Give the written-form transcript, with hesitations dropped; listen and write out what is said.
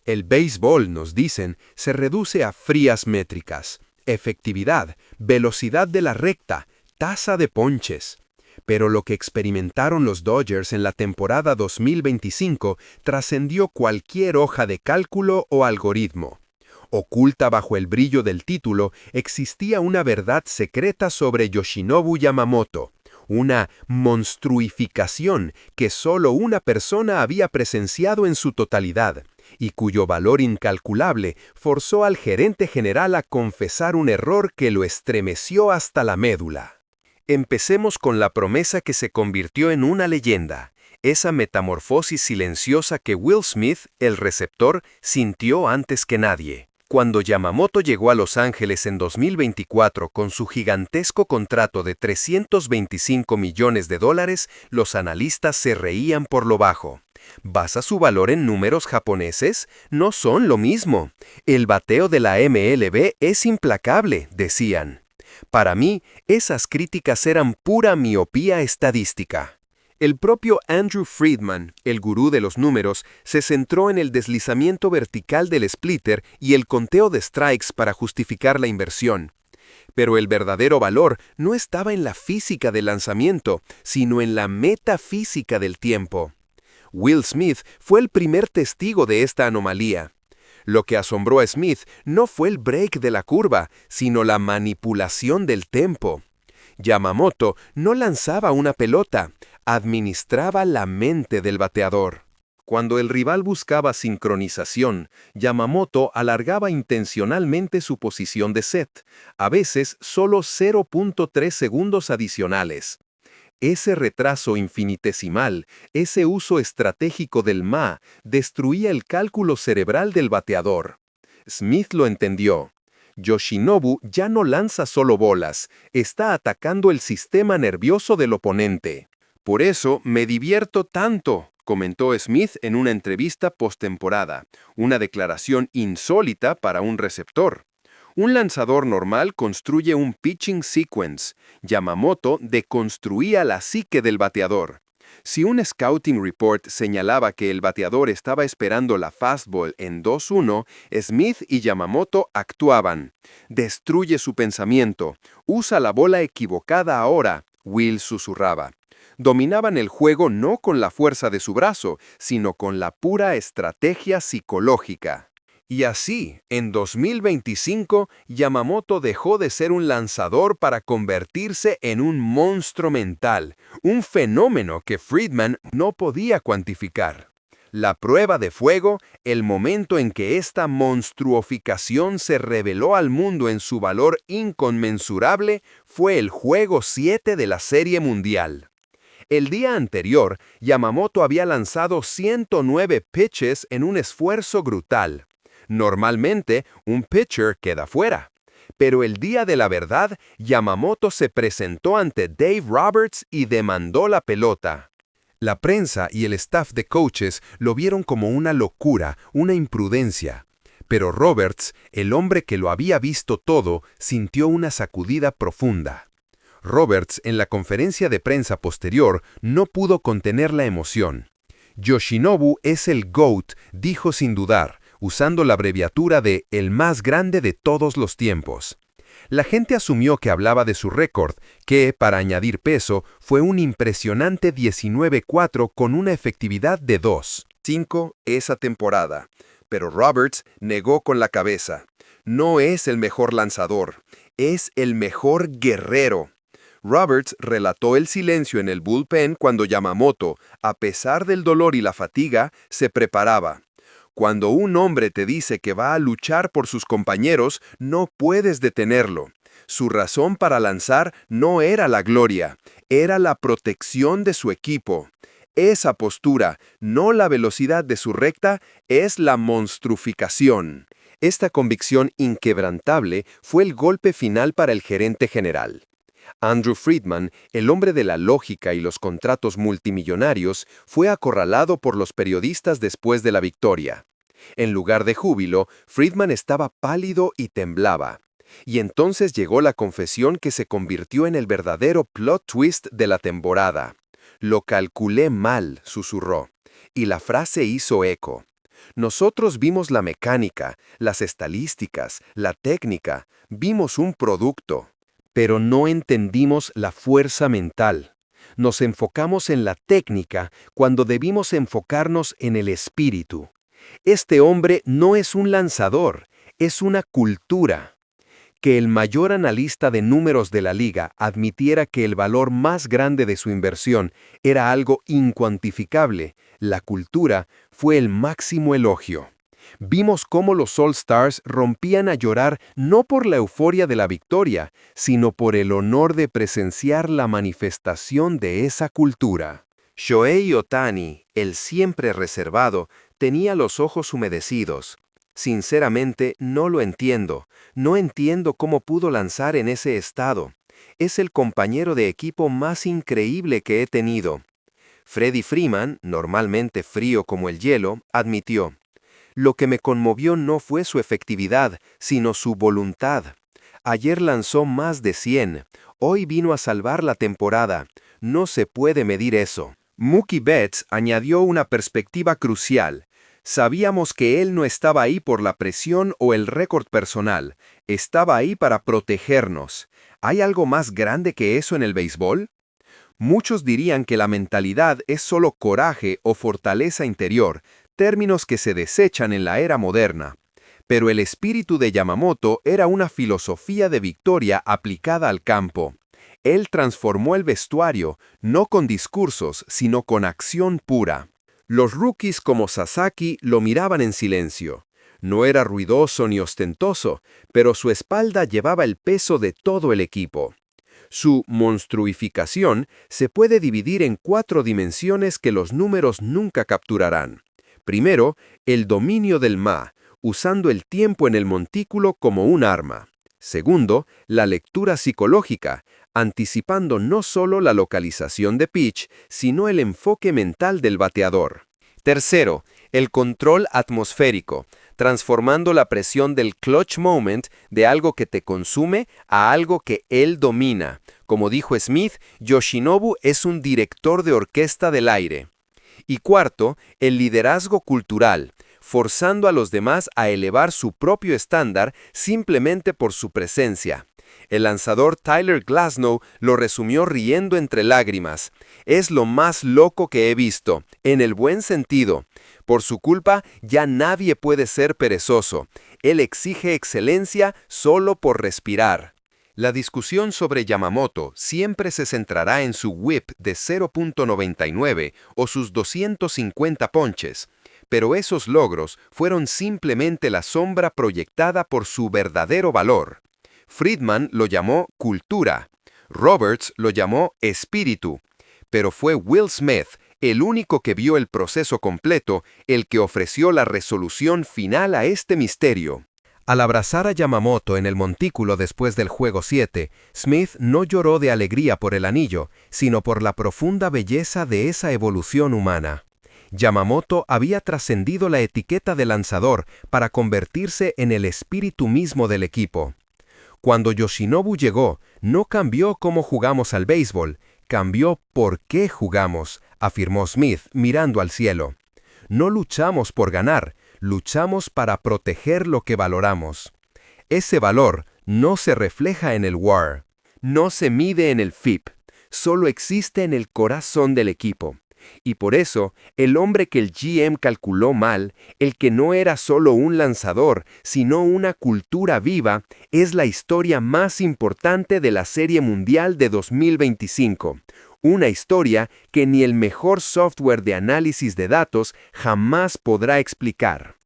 El béisbol, nos dicen, se reduce a frías métricas: efectividad, velocidad de la recta, tasa de ponches. Pero lo que experimentaron los Dodgers en la temporada 2025 trascendió cualquier hoja de cálculo o algoritmo. Oculta bajo el brillo del título existía una verdad secreta sobre Yoshinobu Yamamoto, una monstruificación que solo una persona había presenciado en su totalidad, y cuyo valor incalculable forzó al gerente general a confesar un error que lo estremeció hasta la médula. Empecemos con la promesa que se convirtió en una leyenda, esa metamorfosis silenciosa que Will Smith, el receptor, sintió antes que nadie. Cuando Yamamoto llegó a Los Ángeles en 2024 con su gigantesco contrato de $325 millones, los analistas se reían por lo bajo. ¿Basa su valor en números japoneses? No son lo mismo. El bateo de la MLB es implacable, decían. Para mí, esas críticas eran pura miopía estadística. El propio Andrew Friedman, el gurú de los números, se centró en el deslizamiento vertical del splitter y el conteo de strikes para justificar la inversión. Pero el verdadero valor no estaba en la física del lanzamiento, sino en la metafísica del tiempo. Will Smith fue el primer testigo de esta anomalía. Lo que asombró a Smith no fue el break de la curva, sino la manipulación del tempo. Yamamoto no lanzaba una pelota, administraba la mente del bateador. Cuando el rival buscaba sincronización, Yamamoto alargaba intencionalmente su posición de set, a veces solo 0.3 segundos adicionales. Ese retraso infinitesimal, ese uso estratégico del ma, destruía el cálculo cerebral del bateador. Smith lo entendió. Yoshinobu ya no lanza solo bolas, está atacando el sistema nervioso del oponente. Por eso me divierto tanto, comentó Smith en una entrevista postemporada, una declaración insólita para un receptor. Un lanzador normal construye un pitching sequence. Yamamoto deconstruía la psique del bateador. Si un scouting report señalaba que el bateador estaba esperando la fastball en 2-1, Smith y Yamamoto actuaban. Destruye su pensamiento. Usa la bola equivocada ahora, Will susurraba. Dominaban el juego no con la fuerza de su brazo, sino con la pura estrategia psicológica. Y así, en 2025, Yamamoto dejó de ser un lanzador para convertirse en un monstruo mental, un fenómeno que Friedman no podía cuantificar. La prueba de fuego, el momento en que esta monstruoficación se reveló al mundo en su valor inconmensurable, fue el Juego 7 de la Serie Mundial. El día anterior, Yamamoto había lanzado 109 pitches en un esfuerzo brutal. Normalmente, un pitcher queda fuera. Pero el día de la verdad, Yamamoto se presentó ante Dave Roberts y demandó la pelota. La prensa y el staff de coaches lo vieron como una locura, una imprudencia. Pero Roberts, el hombre que lo había visto todo, sintió una sacudida profunda. Roberts, en la conferencia de prensa posterior, no pudo contener la emoción. Yoshinobu es el GOAT, dijo sin dudar, usando la abreviatura de el más grande de todos los tiempos. La gente asumió que hablaba de su récord, que, para añadir peso, fue un impresionante 19-4 con una efectividad de 2.5 esa temporada. Pero Roberts negó con la cabeza. No es el mejor lanzador, es el mejor guerrero. Roberts relató el silencio en el bullpen cuando Yamamoto, a pesar del dolor y la fatiga, se preparaba. Cuando un hombre te dice que va a luchar por sus compañeros, no puedes detenerlo. Su razón para lanzar no era la gloria, era la protección de su equipo. Esa postura, no la velocidad de su recta, es la monstruificación. Esta convicción inquebrantable fue el golpe final para el gerente general. Andrew Friedman, el hombre de la lógica y los contratos multimillonarios, fue acorralado por los periodistas después de la victoria. En lugar de júbilo, Friedman estaba pálido y temblaba. Y entonces llegó la confesión que se convirtió en el verdadero plot twist de la temporada. «Lo calculé mal», susurró. Y la frase hizo eco. Nosotros vimos la mecánica, las estadísticas, la técnica, vimos un producto, pero no entendimos la fuerza mental. Nos enfocamos en la técnica cuando debimos enfocarnos en el espíritu. Este hombre no es un lanzador, es una cultura. Que el mayor analista de números de la liga admitiera que el valor más grande de su inversión era algo incuantificable, la cultura, fue el máximo elogio. Vimos cómo los All-Stars rompían a llorar no por la euforia de la victoria, sino por el honor de presenciar la manifestación de esa cultura. Shohei Ohtani, el siempre reservado, tenía los ojos humedecidos. Sinceramente, no lo entiendo. No entiendo cómo pudo lanzar en ese estado. Es el compañero de equipo más increíble que he tenido. Freddie Freeman, normalmente frío como el hielo, admitió: lo que me conmovió no fue su efectividad, sino su voluntad. Ayer lanzó más de 100. Hoy vino a salvar la temporada. No se puede medir eso. Mookie Betts añadió una perspectiva crucial. Sabíamos que él no estaba ahí por la presión o el récord personal. Estaba ahí para protegernos. ¿Hay algo más grande que eso en el béisbol? Muchos dirían que la mentalidad es solo coraje o fortaleza interior, términos que se desechan en la era moderna. Pero el espíritu de Yamamoto era una filosofía de victoria aplicada al campo. Él transformó el vestuario, no con discursos, sino con acción pura. Los rookies como Sasaki lo miraban en silencio. No era ruidoso ni ostentoso, pero su espalda llevaba el peso de todo el equipo. Su monstruificación se puede dividir en 4 dimensiones que los números nunca capturarán. Primero, el dominio del Ma, usando el tiempo en el montículo como un arma. Segundo, la lectura psicológica, anticipando no solo la localización de pitch, sino el enfoque mental del bateador. Tercero, el control atmosférico, transformando la presión del clutch moment de algo que te consume a algo que él domina. Como dijo Smith, Yoshinobu es un director de orquesta del aire. Y cuarto, el liderazgo cultural, forzando a los demás a elevar su propio estándar simplemente por su presencia. El lanzador Tyler Glasnow lo resumió riendo entre lágrimas. Es lo más loco que he visto, en el buen sentido. Por su culpa, ya nadie puede ser perezoso. Él exige excelencia solo por respirar. La discusión sobre Yamamoto siempre se centrará en su whip de 0.99 o sus 250 ponches, pero esos logros fueron simplemente la sombra proyectada por su verdadero valor. Friedman lo llamó cultura, Roberts lo llamó espíritu, pero fue Will Smith, el único que vio el proceso completo, el que ofreció la resolución final a este misterio. Al abrazar a Yamamoto en el montículo después del juego 7, Smith no lloró de alegría por el anillo, sino por la profunda belleza de esa evolución humana. Yamamoto había trascendido la etiqueta de lanzador para convertirse en el espíritu mismo del equipo. Cuando Yoshinobu llegó, no cambió cómo jugamos al béisbol, cambió por qué jugamos, afirmó Smith mirando al cielo. No luchamos por ganar, luchamos para proteger lo que valoramos. Ese valor no se refleja en el WAR, no se mide en el FIP, solo existe en el corazón del equipo. Y por eso, el hombre que el GM calculó mal, el que no era solo un lanzador, sino una cultura viva, es la historia más importante de la Serie Mundial de 2025. Una historia que ni el mejor software de análisis de datos jamás podrá explicar.